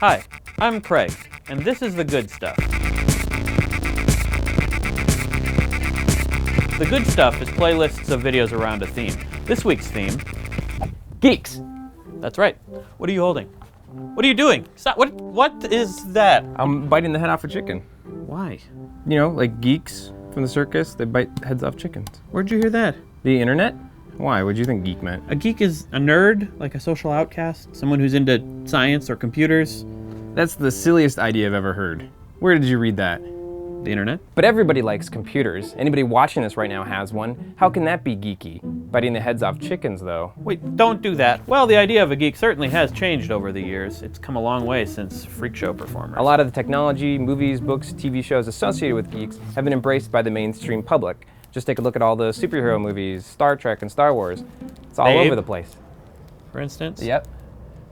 Hi, I'm Craig, and this is The Good Stuff. The Good Stuff is playlists of videos around a theme. This week's theme, geeks. That's right. What are you holding? What are you doing? Stop. What is that? I'm biting the head off a chicken. Why? You know, like geeks from the circus, they bite heads off chickens. Where'd you hear that? The internet? Why? What'd you think geek meant? A geek is a nerd, like a social outcast, someone who's into science or computers. That's the silliest idea I've ever heard. Where did you read that? The internet. But everybody likes computers. Anybody watching this right now has one. How can that be geeky? Biting the heads off chickens, though. Wait, don't do that. Well, the idea of a geek certainly has changed over the years. It's come a long way since freak show performers. A lot of the technology, movies, books, TV shows associated with geeks have been embraced by the mainstream public. Just take a look at all the superhero movies, Star Trek and Star Wars. It's all over the place. For instance? Yep.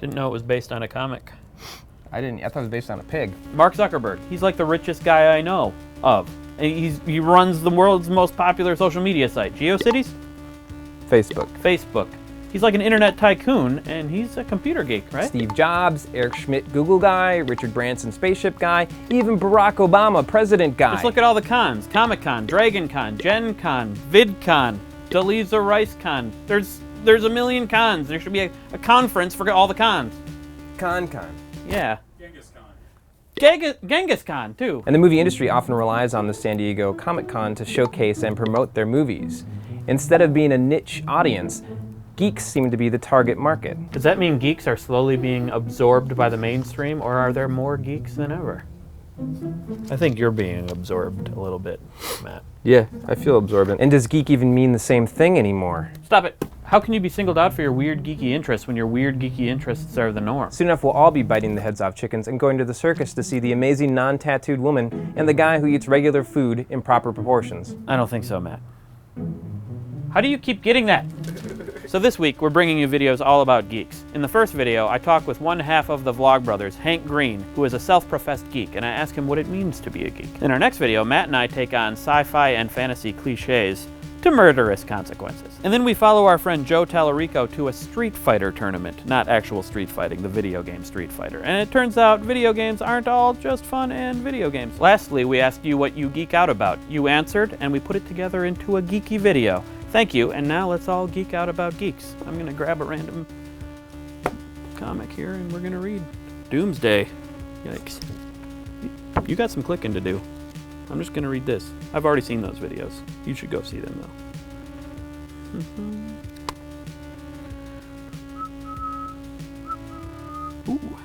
Didn't know it was based on a comic. I thought it was based on a pig. Mark Zuckerberg, he's like the richest guy I know of. And he runs the world's most popular social media site. GeoCities? Facebook. He's like an internet tycoon, and he's a computer geek, right? Steve Jobs, Eric Schmidt, Google guy, Richard Branson, spaceship guy, even Barack Obama, president guy. Just look at all the cons. Comic-Con, Dragon-Con, Gen-Con, VidCon, Deliza Rice-Con. There's a million cons. There should be a conference for all the cons. Con. Yeah. Genghis Khan, too. And the movie industry often relies on the San Diego Comic-Con to showcase and promote their movies. Instead of being a niche audience, geeks seem to be the target market. Does that mean geeks are slowly being absorbed by the mainstream, or are there more geeks than ever? I think you're being absorbed a little bit, Matt. Yeah, I feel absorbent. And does geek even mean the same thing anymore? Stop it. How can you be singled out for your weird geeky interests when your weird geeky interests are the norm? Soon enough, we'll all be biting the heads off chickens and going to the circus to see the amazing non-tattooed woman and the guy who eats regular food in proper proportions. I don't think so, Matt. How do you keep getting that? So this week, we're bringing you videos all about geeks. In the first video, I talk with one half of the Vlogbrothers, Hank Green, who is a self-professed geek, and I ask him what it means to be a geek. In our next video, Matt and I take on sci-fi and fantasy cliches to murderous consequences. And then we follow our friend Joe Tallarico to a Street Fighter tournament. Not actual street fighting, the video game Street Fighter. And it turns out video games aren't all just fun and video games. Lastly, we asked you what you geek out about. You answered, and we put it together into a geeky video. Thank you, and now let's all geek out about geeks. I'm gonna grab a random comic here and we're gonna read Doomsday. Yikes. You got some clicking to do. I'm just gonna read this. I've already seen those videos. You should go see them though. Ooh.